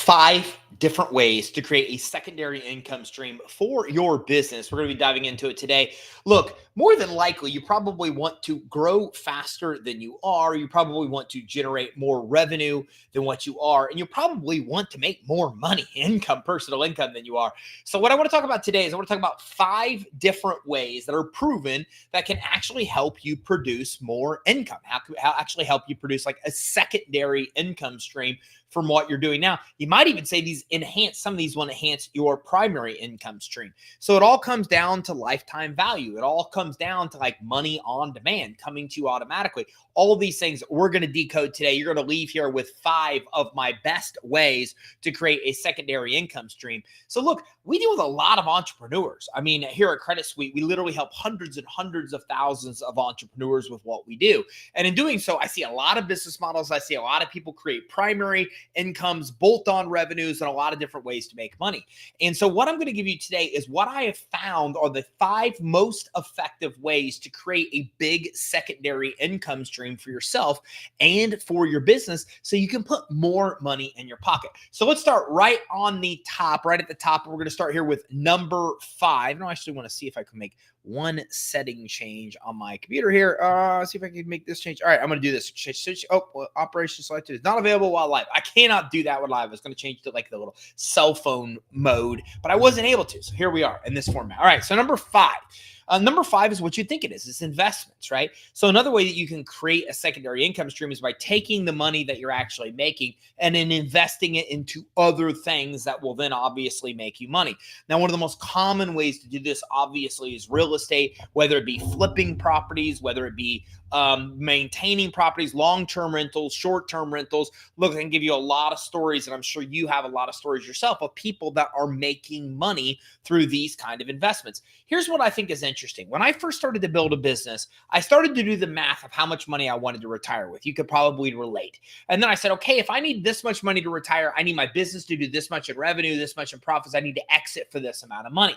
5 different ways to create a secondary income stream for your business. We're going to be diving into it today. Look, more than likely, you probably want to grow faster than you are. You probably want to generate more revenue than what you are. And you probably want to make more money, personal income than you are. So what I want to talk about today is I want to talk about 5 different ways that are proven that can actually help you produce more income. How actually help you produce like a secondary income stream from what you're doing now. You might even say some of these will enhance your primary income stream. So it all comes down to lifetime value. It all comes down to like money on demand coming to you automatically. All of these things we're going to decode today. You're going to leave here with 5 of my best ways to create a secondary income stream. So look, we deal with a lot of entrepreneurs. I mean, here at Credit Suite, we literally help hundreds and hundreds of thousands of entrepreneurs with what we do. And in doing so, I see a lot of business models. I see a lot of people create primary incomes, bolt-on revenues, and a lot of different ways to make money. And so what I'm going to give you today is what I have found are the 5 most effective ways to create a big secondary income stream for yourself and for your business so you can put more money in your pocket. So let's start right at the top. We're going to start here with number 5. I actually want to see if I can make one setting change on my computer here. See if I can make this change. All right, I'm going to do this. Operation selected is not available while live. I cannot do that with live. I was going to change to like the little cell phone mode, but I wasn't able to. So here we are in this format. All right, so number 5. Number 5 is what you think it is. It's investments, right? So another way that you can create a secondary income stream is by taking the money that you're actually making and then investing it into other things that will then obviously make you money. Now, one of the most common ways to do this obviously is real estate, whether it be flipping properties, whether it be maintaining properties, long-term rentals, short-term rentals. Look, I can give you a lot of stories, and I'm sure you have a lot of stories yourself of people that are making money through these kind of investments. Here's what I think is interesting. When I first started to build a business, I started to do the math of how much money I wanted to retire with. You could probably relate. And then I said, okay, if I need this much money to retire, I need my business to do this much in revenue, this much in profits. I need to exit for this amount of money.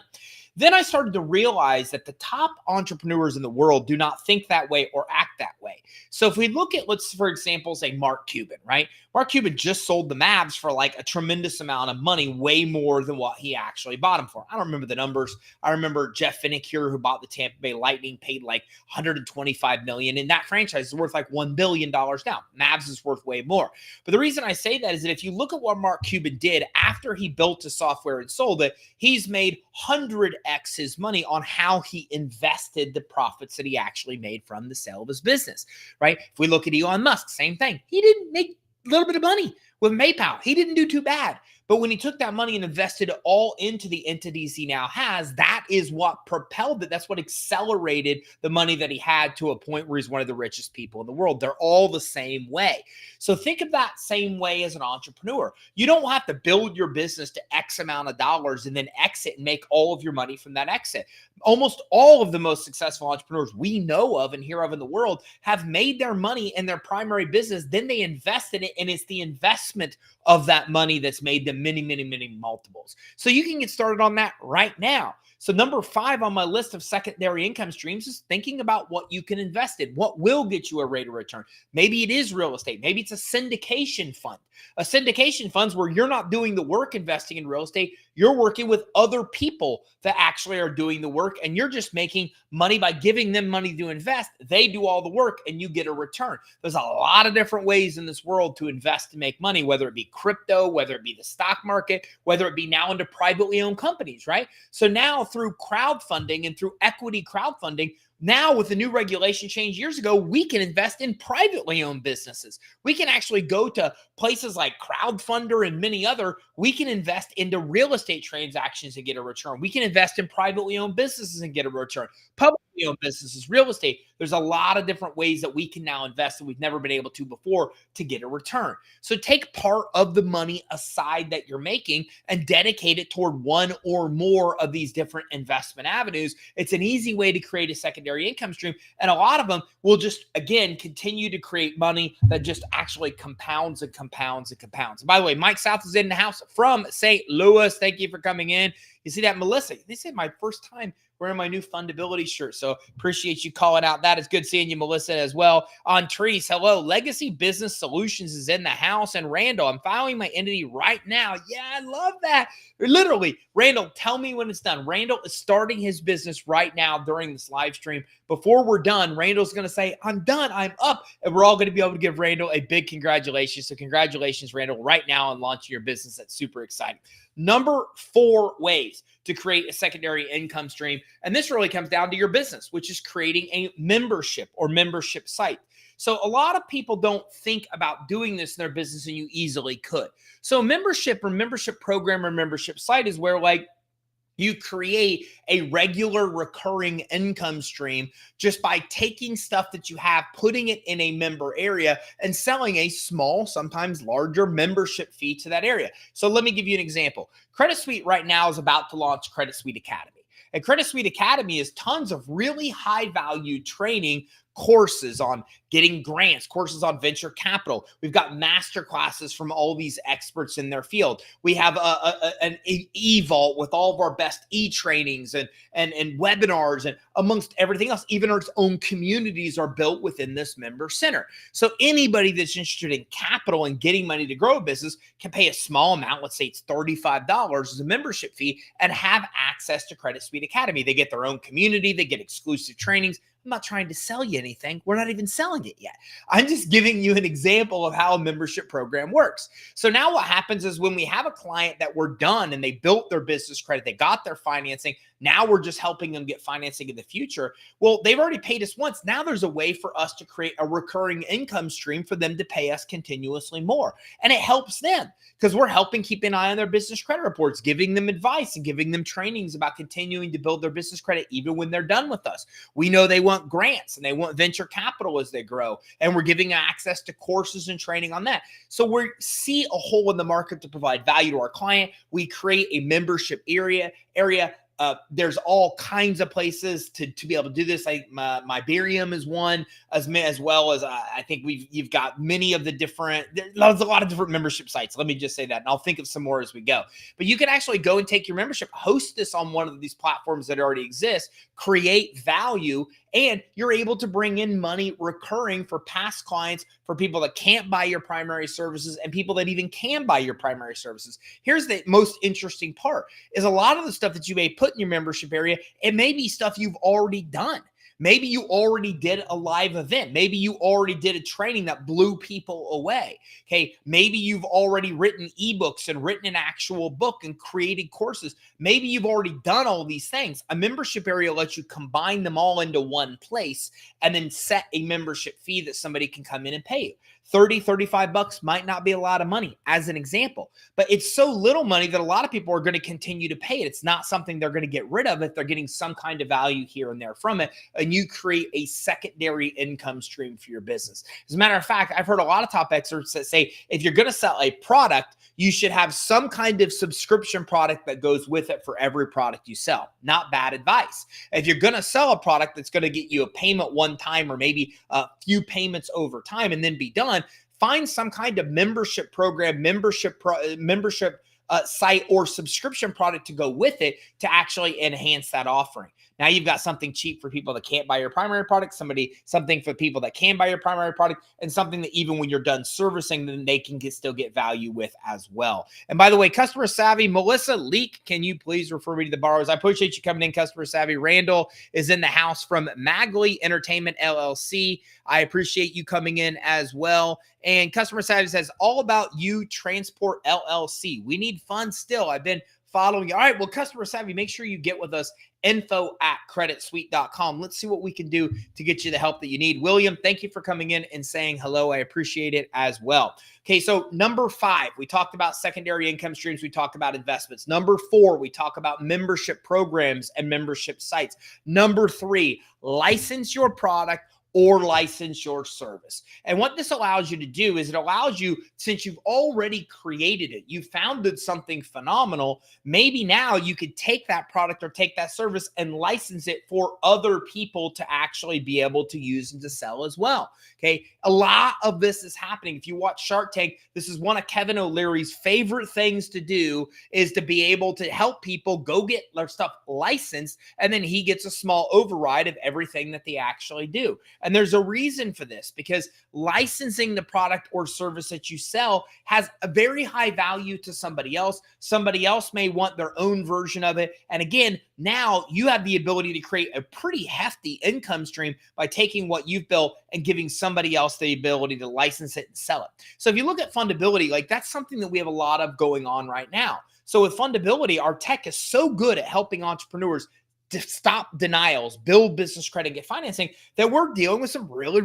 Then I started to realize that the top entrepreneurs in the world do not think that way or act that way. So if we look at, let's, for example, say Mark Cuban, right? Mark Cuban just sold the Mavs for like a tremendous amount of money, way more than what he actually bought them for. I don't remember the numbers. I remember Jeff Finnick here, who bought the Tampa Bay Lightning, paid like $125 million, and that franchise is worth like $1 billion now. Mavs is worth way more. But the reason I say that is that if you look at what Mark Cuban did after he built his software and sold it, he's made 100x his money on how he invested the profits that he actually made from the sale of his business, right? If we look at Elon Musk, same thing. He didn't make a little bit of money with PayPal. He didn't do too bad. But when he took that money and invested it all into the entities he now has, that is what propelled it. That's what accelerated the money that he had to a point where he's one of the richest people in the world. They're all the same way. So think of that same way as an entrepreneur. You don't have to build your business to X amount of dollars and then exit and make all of your money from that exit. Almost all of the most successful entrepreneurs we know of and hear of in the world have made their money in their primary business. Then they invest in it, and it's the investment of that money that's made them many, many, many multiples. So you can get started on that right now. So number 5 on my list of secondary income streams is thinking about what you can invest in. What will get you a rate of return? Maybe it is real estate. Maybe it's a syndication fund. A syndication fund's where you're not doing the work investing in real estate. You're working with other people that actually are doing the work, and you're just making money by giving them money to invest. They do all the work, and you get a return. There's a lot of different ways in this world to invest and make money, whether it be crypto, whether it be the stock market, whether it be now into privately owned companies, right? So now through crowdfunding and through equity crowdfunding, now with the new regulation change years ago, we can invest in privately owned businesses. We can actually go to places like Crowdfunder and many other. We can invest into real estate transactions and get a return. We can invest in privately owned businesses and get a return. Publicly owned businesses, real estate. There's a lot of different ways that we can now invest that we've never been able to before to get a return. So take part of the money aside that you're making and dedicate it toward one or more of these different investment avenues. It's an easy way to create a secondary income stream. And a lot of them will just, again, continue to create money that just actually compounds and compounds and compounds. And by the way, Mike South is in the house from St. Louis. Thank you for coming in. You see that, Melissa? This is my first time wearing my new Fundability shirt. So appreciate you calling out that. It's good seeing you, Melissa, as well. On Trees, hello. Legacy Business Solutions is in the house. And Randall, I'm filing my entity right now. Yeah, I love that. Literally, Randall, tell me when it's done. Randall is starting his business right now during this live stream. Before we're done, Randall's going to say, I'm done, I'm up. And we're all going to be able to give Randall a big congratulations. So congratulations, Randall, right now on launching your business. That's super exciting. Number 4 ways to create a secondary income stream. And this really comes down to your business, which is creating a membership or membership site. So a lot of people don't think about doing this in their business, and you easily could. So membership or membership program or membership site is where you create a regular recurring income stream just by taking stuff that you have, putting it in a member area, and selling a small, sometimes larger membership fee to that area. So let me give you an example. Credit Suite right now is about to launch Credit Suite Academy. And Credit Suite Academy is tons of really high value training courses on getting grants, courses on venture capital. We've got master classes from all these experts in their field. We have an e-vault with all of our best e-trainings and webinars, and amongst everything else, even our own communities are built within this member center. So anybody that's interested in capital and getting money to grow a business can pay a small amount, let's say it's $35 as a membership fee, and have access to Credit Suite Academy. They get their own community, they get exclusive trainings. I'm not trying to sell you anything. We're not even selling it yet. I'm just giving you an example of how a membership program works. So now what happens is when we have a client that we're done and they built their business credit, they got their financing, now we're just helping them get financing in the future. Well, they've already paid us once. Now there's a way for us to create a recurring income stream for them to pay us continuously more. And it helps them because we're helping keep an eye on their business credit reports, giving them advice and giving them trainings about continuing to build their business credit even when they're done with us. We know they want grants and they want venture capital as they grow, and we're giving access to courses and training on that. So we see a hole in the market to provide value to our client. We create a membership area. There's all kinds of places to be able to do this. Like Mybarium is one, as well as I think you've got many of the different. There's a lot of different membership sites. Let me just say that, and I'll think of some more as we go. But you can actually go and take your membership, host this on one of these platforms that already exist, create value, and you're able to bring in money recurring for past clients, for people that can't buy your primary services, and people that even can buy your primary services. Here's the most interesting part: is a lot of the stuff that you may put in your membership area, it may be stuff you've already done. Maybe you already did a live event. Maybe you already did a training that blew people away. Okay. Maybe you've already written ebooks and written an actual book and created courses. Maybe you've already done all these things. A membership area lets you combine them all into one place and then set a membership fee that somebody can come in and pay you. 30, 35 bucks might not be a lot of money as an example, but it's so little money that a lot of people are going to continue to pay it. It's not something they're going to get rid of if they're getting some kind of value here and there from it. And you create a secondary income stream for your business. As a matter of fact, I've heard a lot of top experts that say, if you're going to sell a product, you should have some kind of subscription product that goes with it for every product you sell. Not bad advice. If you're going to sell a product that's going to get you a payment one time or maybe a few payments over time and then be done, find some kind of membership program, membership site or subscription product to go with it to actually enhance that offering. Now you've got something cheap for people that can't buy your primary product, something for people that can buy your primary product, and something that even when you're done servicing them, they can still get value with as well. And by the way, Customer Savvy, Melissa Leak, can you please refer me to the borrowers? I appreciate you coming in, Customer Savvy. Randall is in the house from Magley Entertainment LLC. I appreciate you coming in as well. And Customer Savvy says, all about you, Transport LLC. We need funds still. I've been following you. All right, well, Customer Savvy, make sure you get with us, info@creditsuite.com. Let's see what we can do to get you the help that you need. William, thank you for coming in and saying hello. I appreciate it as well. Okay, so number 5, we talked about secondary income streams. We talked about investments. Number 4, we talk about membership programs and membership sites. Number 3, license your product or license your service. And what this allows you to do is it allows you, since you've already created it, you founded something phenomenal, maybe now you could take that product or take that service and license it for other people to actually be able to use and to sell as well. Okay. A lot of this is happening. If you watch Shark Tank, this is one of Kevin O'Leary's favorite things to do, is to be able to help people go get their stuff licensed, and then he gets a small override of everything that they actually do. And there's a reason for this, because licensing the product or service that you sell has a very high value to somebody else. Somebody else may want their own version of it. And again, now you have the ability to create a pretty hefty income stream by taking what you've built and giving somebody else the ability to license it and sell it. So if you look at fundability, like that's something that we have a lot of going on right now. So with fundability, our tech is so good at helping entrepreneurs to stop denials, build business credit, get financing, that we're dealing with some really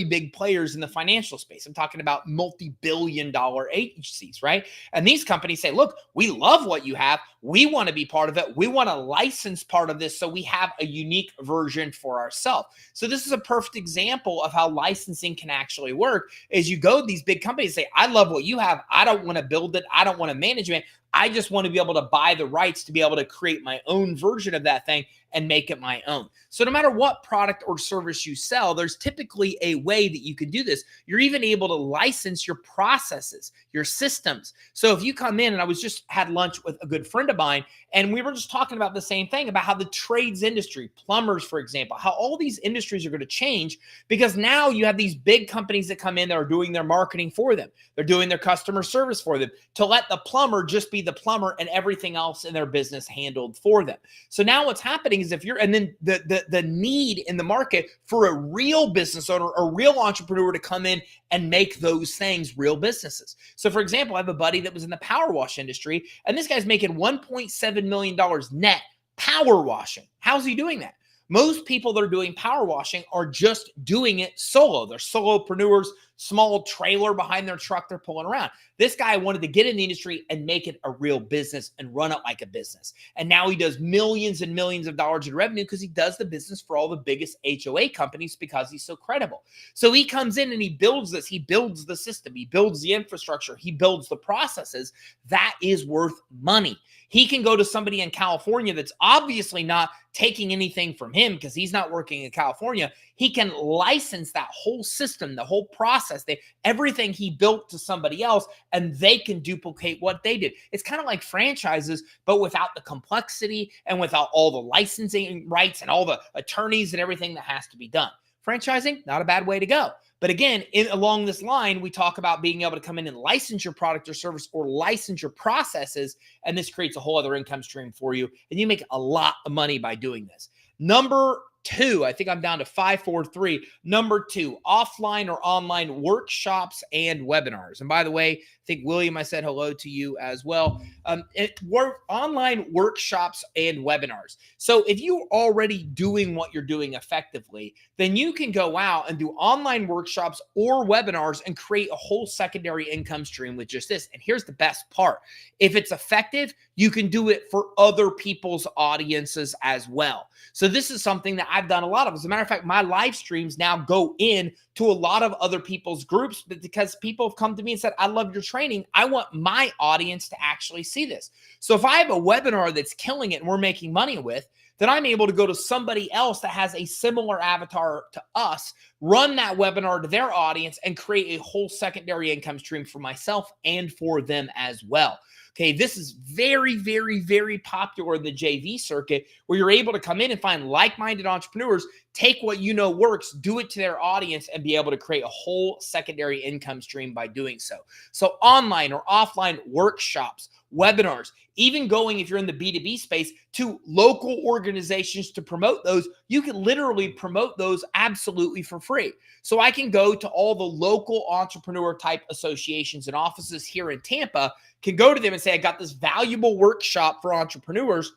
big players in the financial space. I'm talking about multi-billion-dollar agencies, right? And these companies say, look, we love what you have. We want to be part of it. We want to license part of this so we have a unique version for ourselves. So this is a perfect example of how licensing can actually work. Is you go to these big companies and say, I love what you have. I don't want to build it. I don't want to manage it. I just want to be able to buy the rights to be able to create my own version of that thing and make it my own. So no matter what product or service you sell, there's typically a way that you can do this. You're even able to license your processes, your systems. So if you come in, and I was just had lunch with a good friend of mine, and we were just talking about the same thing, about how the trades industry, plumbers, for example, how all these industries are going to change, because now you have these big companies that come in that are doing their marketing for them. They're doing their customer service for them, to let the plumber just be the plumber and everything else in their business handled for them. So now what's happening is, if you're, and then the need in the market for a real business owner, a real entrepreneur to come in and make those things real businesses. So for example, I have a buddy that was in the power wash industry, and this guy's making $1.7 million net power washing. How's he doing that? Most people that are doing power washing are just doing it solo. They're solopreneurs, small trailer behind their truck they're pulling around. This guy wanted to get in the industry and make it a real business and run it like a business. And now he does millions and millions of dollars in revenue because he does the business for all the biggest HOA companies because he's so credible. So he comes in and he builds this. He builds the system. He builds the infrastructure. He builds the processes. That is worth money. He can go to somebody in California that's obviously not taking anything from him because he's not working in California. He can license that whole system, the whole process, everything he built to somebody else, and they can duplicate what they did. It's kind of like franchises, but without the complexity and without all the licensing rights and all the attorneys and everything that has to be done. Franchising, not a bad way to go. But again, along this line, we talk about being able to come in and license your product or service or license your processes, and this creates a whole other income stream for you, and you make a lot of money by doing this. Number 2, I think I'm down to 5, 4, 3. Number 2, offline or online workshops and webinars. And by the way, I think, William, I said hello to you as well. Online workshops and webinars. So if you're already doing what you're doing effectively, then you can go out and do online workshops or webinars and create a whole secondary income stream with just this. And here's the best part. If it's effective, you can do it for other people's audiences as well. So this is something that I've done a lot of. As a matter of fact, my live streams now go in to a lot of other people's groups because people have come to me and said, I love your training. I want my audience to actually see this. So if I have a webinar that's killing it and we're making money with, then I'm able to go to somebody else that has a similar avatar to us, run that webinar to their audience, and create a whole secondary income stream for myself and for them as well. Okay, this is very, very, very popular in the JV circuit, where you're able to come in and find like-minded entrepreneurs, take what you know works, do it to their audience, and be able to create a whole secondary income stream by doing so. So online or offline workshops, webinars, even going, if you're in the B2B space, to local organizations to promote those, you can literally promote those absolutely for free. So I can go to all the local entrepreneur type associations and offices here in Tampa, can go to them and say, I got this valuable workshop for entrepreneurs.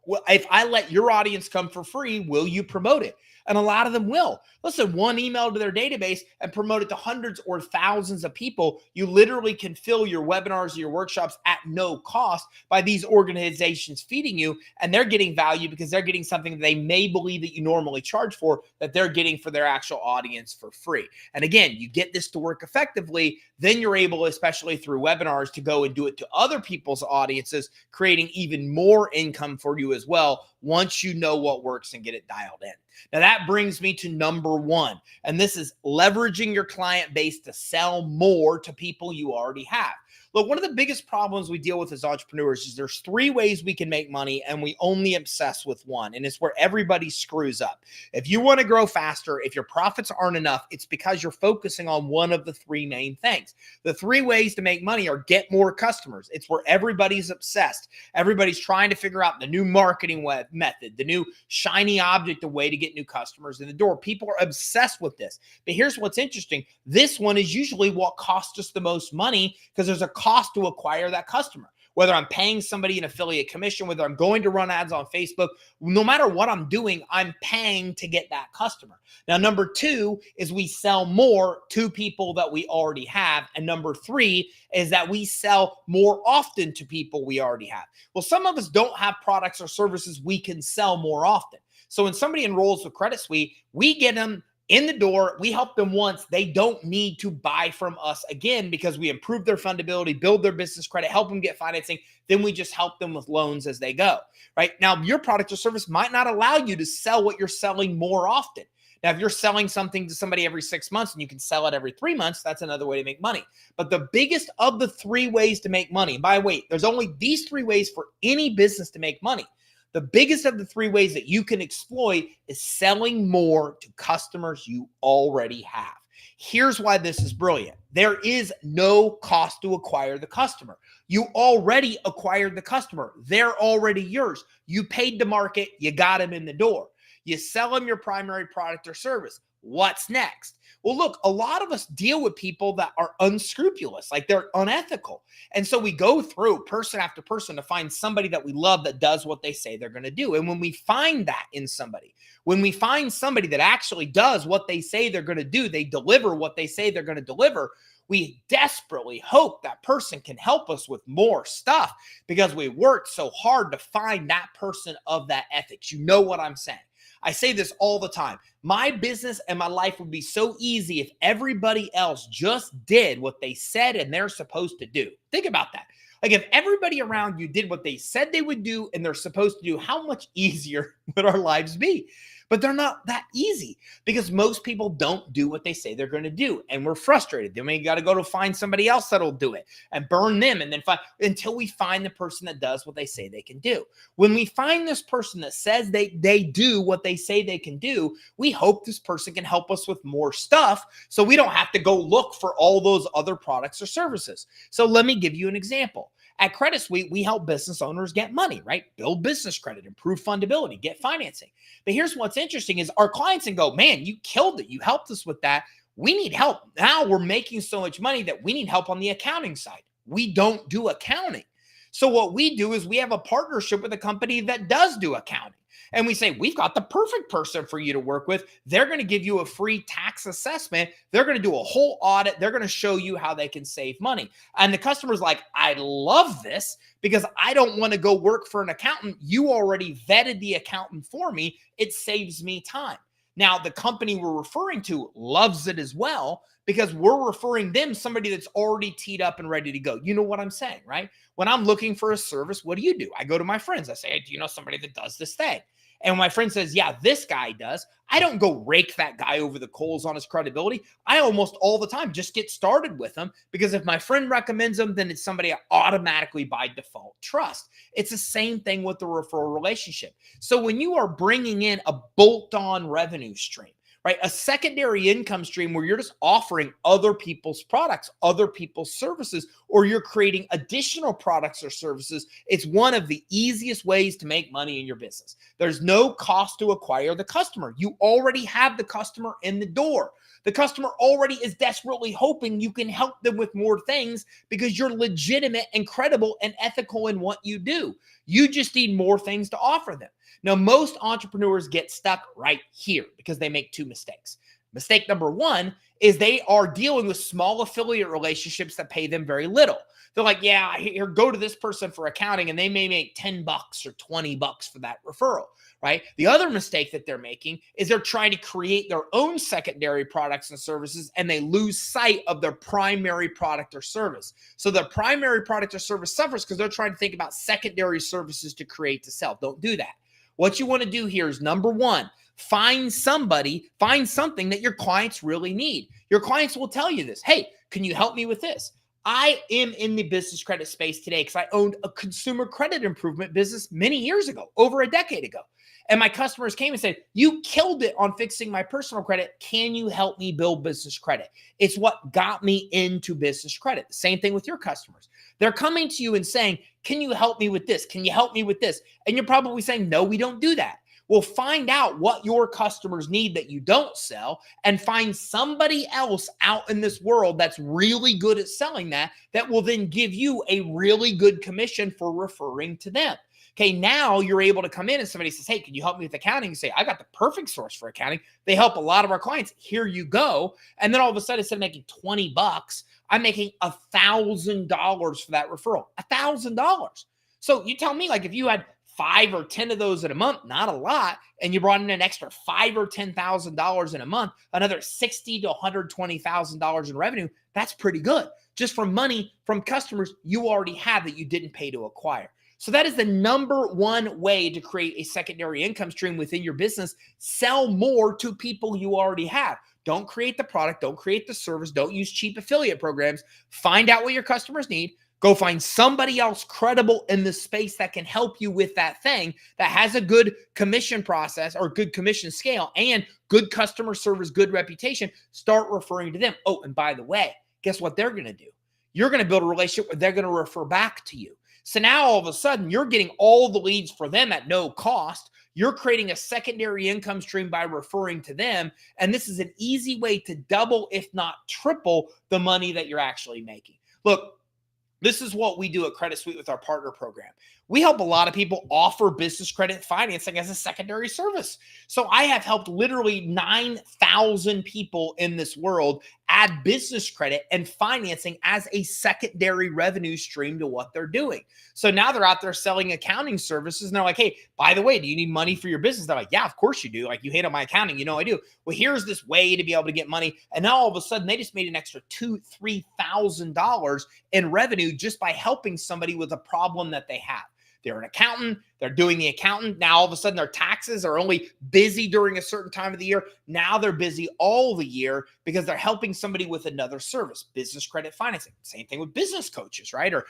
Well, if I let your audience come for free, will you promote it? And a lot of them will. Listen, one email to their database and promote it to hundreds or thousands of people. You literally can fill your webinars or your workshops at no cost by these organizations feeding you, and they're getting value because they're getting something that they may believe that you normally charge for, that they're getting for their actual audience for free. And again, you get this to work effectively, then you're able, especially through webinars, to go and do it to other people's audiences, creating even more income for you as well once you know what works and get it dialed in. Now, that brings me to number one, and this is leveraging your client base to sell more to people you already have. Look, one of the biggest problems we deal with as entrepreneurs is there's three ways we can make money, and we only obsess with one, and it's where everybody screws up. If you want to grow faster, if your profits aren't enough, it's because you're focusing on one of the three main things. The three ways to make money are get more customers. It's where everybody's obsessed. Everybody's trying to figure out the new marketing method, the new shiny object, a way to get new customers in the door. People are obsessed with this. But here's what's interesting. This one is usually what costs us the most money because there's a cost to acquire that customer. Whether I'm paying somebody an affiliate commission, whether I'm going to run ads on Facebook, no matter what I'm doing, I'm paying to get that customer. Now, number two is we sell more to people that we already have. And number three is that we sell more often to people we already have. Well, some of us don't have products or services we can sell more often. So when somebody enrolls with Credit Suite, we get them in the door. We help them once. They don't need to buy from us again because we improve their fundability, build their business credit, help them get financing. Then we just help them with loans as they go, right? Now, your product or service might not allow you to sell what you're selling more often. Now, if you're selling something to somebody every 6 months and you can sell it every 3 months, that's another way to make money. But the biggest of the three ways to make money, by the way, there's only these three ways for any business to make money. The biggest of the three ways that you can exploit is selling more to customers you already have. Here's why this is brilliant. There is no cost to acquire the customer. You already acquired the customer. They're already yours. You paid to market. You got them in the door. You sell them your primary product or service. What's next? Well, look, a lot of us deal with people that are unscrupulous, like they're unethical. And so we go through person after person to find somebody that we love that does what they say they're going to do. And when we find that in somebody, when we find somebody that actually does what they say they're going to do, they deliver what they say they're going to deliver, we desperately hope that person can help us with more stuff because we worked so hard to find that person of that ethics. You know what I'm saying? I say this all the time. My business and my life would be so easy if everybody else just did what they said and they're supposed to do. Think about that. Like if everybody around you did what they said they would do and they're supposed to do, how much easier would our lives be? But they're not that easy because most people don't do what they say they're going to do. And we're frustrated. Then we got to go to find somebody else that'll do it and burn them and then find until we find the person that does what they say they can do. When we find this person that says they do what they say they can do, we hope this person can help us with more stuff so we don't have to go look for all those other products or services. So let me give you an example. At Credit Suite, we help business owners get money, right? Build business credit, improve fundability, get financing. But here's what's interesting is our clients can go, man, you killed it. You helped us with that. We need help. Now we're making so much money that we need help on the accounting side. We don't do accounting. So what we do is we have a partnership with a company that does do accounting. And we say, we've got the perfect person for you to work with. They're going to give you a free tax assessment. They're going to do a whole audit. They're going to show you how they can save money. And the customer's like, I love this because I don't want to go work for an accountant. You already vetted the accountant for me. It saves me time. Now, the company we're referring to loves it as well because we're referring them somebody that's already teed up and ready to go. You know what I'm saying, right? When I'm looking for a service, what do? I go to my friends. I say, hey, do you know somebody that does this thing? And when my friend says, yeah, this guy does, I don't go rake that guy over the coals on his credibility. I almost all the time just get started with him because if my friend recommends him, then it's somebody I automatically by default trust. It's the same thing with the referral relationship. So when you are bringing in a bolt-on revenue stream, right? A secondary income stream where you're just offering other people's products, other people's services, or you're creating additional products or services. It's one of the easiest ways to make money in your business. There's no cost to acquire the customer. You already have the customer in the door. The customer already is desperately hoping you can help them with more things because you're legitimate and credible and ethical in what you do. You just need more things to offer them. Now, most entrepreneurs get stuck right here because they make two mistakes. Mistake number one is they are dealing with small affiliate relationships that pay them very little. They're like, yeah, here, go to this person for accounting, and they may make $10 or $20 for that referral, right? The other mistake that they're making is they're trying to create their own secondary products and services, and they lose sight of their primary product or service. So their primary product or service suffers because they're trying to think about secondary services to create to sell. Don't do that. What you want to do here is, number one, find something that your clients really need. Your clients will tell you this. Hey, can you help me with this? I am in the business credit space today because I owned a consumer credit improvement business many years ago, over a decade ago. And my customers came and said, you killed it on fixing my personal credit. Can you help me build business credit? It's what got me into business credit. The same thing with your customers. They're coming to you and saying, can you help me with this? Can you help me with this? And you're probably saying, no, we don't do that. Well, find out what your customers need that you don't sell, and find somebody else out in this world that's really good at selling that will then give you a really good commission for referring to them. Okay, now you're able to come in and somebody says, hey, can you help me with accounting? You say, I got the perfect source for accounting. They help a lot of our clients. Here you go. And then all of a sudden, instead of making $20, I'm making $1,000 for that referral. $1,000. So you tell me, like, if you had 5 or 10 of those in a month, not a lot, and you brought in an extra $5,000 or $10,000 in a month, another $60,000 to $120,000 in revenue, that's pretty good. Just from money from customers you already have that you didn't pay to acquire. So that is the number one way to create a secondary income stream within your business. Sell more to people you already have. Don't create the product. Don't create the service. Don't use cheap affiliate programs. Find out what your customers need. Go find somebody else credible in the space that can help you with that thing that has a good commission process or good commission scale and good customer service, good reputation. Start referring to them. Oh, and by the way, guess what they're going to do? You're going to build a relationship where they're going to refer back to you. So now all of a sudden you're getting all the leads for them at no cost. You're creating a secondary income stream by referring to them. And this is an easy way to double, if not triple, the money that you're actually making. Look, this is what we do at Credit Suite with our partner program. We help a lot of people offer business credit financing as a secondary service. So I have helped literally 9,000 people in this world add business credit and financing as a secondary revenue stream to what they're doing. So now they're out there selling accounting services and they're like, hey, by the way, do you need money for your business? They're like, yeah, of course you do. Like, you handle my accounting. You know I do. Well, here's this way to be able to get money. And now all of a sudden they just made an extra $2,000, $3,000 in revenue just by helping somebody with a problem that they have. They're an accountant. They're doing the accountant. Now, all of a sudden, their taxes are only busy during a certain time of the year. Now they're busy all the year because they're helping somebody with another service, business credit financing. Same thing with business coaches, right? Or,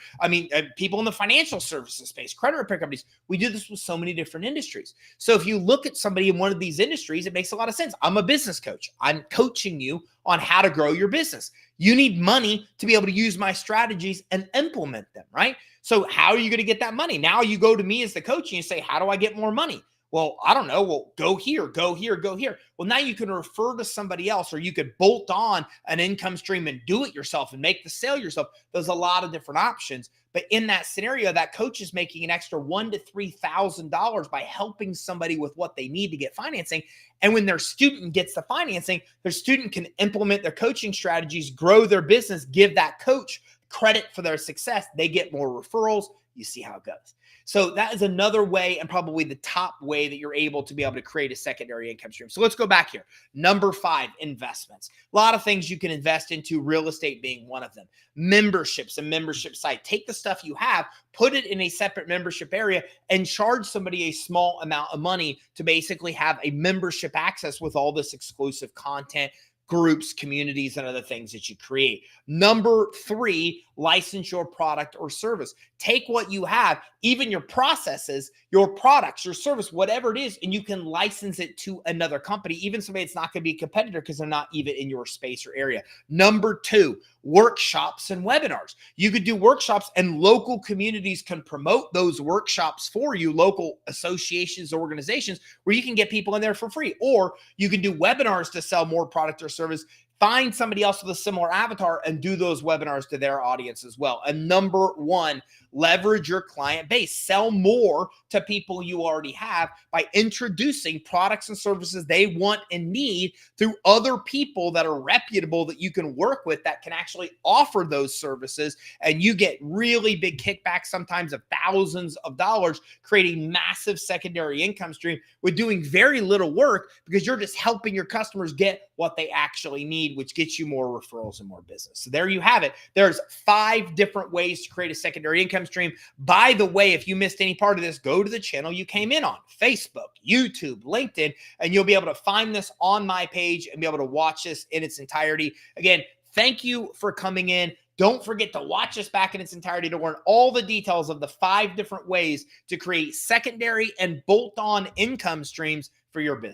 people in the financial services space, credit repair companies. We do this with so many different industries. So if you look at somebody in one of these industries, it makes a lot of sense. I'm a business coach. I'm coaching you on how to grow your business. You need money to be able to use my strategies and implement them, right? So how are you going to get that money? Now you go to me as the coach and you say, how do I get more money? Well, I don't know. Well, go here, go here, go here. Well, now you can refer to somebody else, or you could bolt on an income stream and do it yourself and make the sale yourself. There's a lot of different options. But in that scenario, that coach is making an extra $1,000 to $3,000 by helping somebody with what they need to get financing. And when their student gets the financing, their student can implement their coaching strategies, grow their business, give that coach credit for their success. They get more referrals. You see how it goes. So that is another way, and probably the top way, that you're able to be able to create a secondary income stream. So let's go back here. Number 5, investments. A lot of things you can invest into, real estate being one of them. Memberships, a membership site. Take the stuff you have, put it in a separate membership area, and charge somebody a small amount of money to basically have a membership access with all this exclusive content, groups, communities, and other things that you create. Number 3, license your product or service. Take what you have, even your processes, your products, your service, whatever it is, and you can license it to another company, even somebody that's not going to be a competitor because they're not even in your space or area. Number 2, workshops and webinars. You could do workshops and local communities can promote those workshops for you, local associations, organizations, where you can get people in there for free. Or you can do webinars to sell more product or service. Find somebody else with a similar avatar and do those webinars to their audience as well. And number one, leverage your client base. Sell more to people you already have by introducing products and services they want and need through other people that are reputable that you can work with that can actually offer those services. And you get really big kickbacks, sometimes of thousands of dollars, creating massive secondary income stream with doing very little work because you're just helping your customers get what they actually need, which gets you more referrals and more business. So there you have it. There's 5 different ways to create a secondary income stream. By the way, if you missed any part of this, go to the channel you came in on, Facebook, YouTube, LinkedIn, and you'll be able to find this on my page and be able to watch this in its entirety. Again, thank you for coming in. Don't forget to watch this back in its entirety to learn all the details of the 5 different ways to create secondary and bolt-on income streams for your business.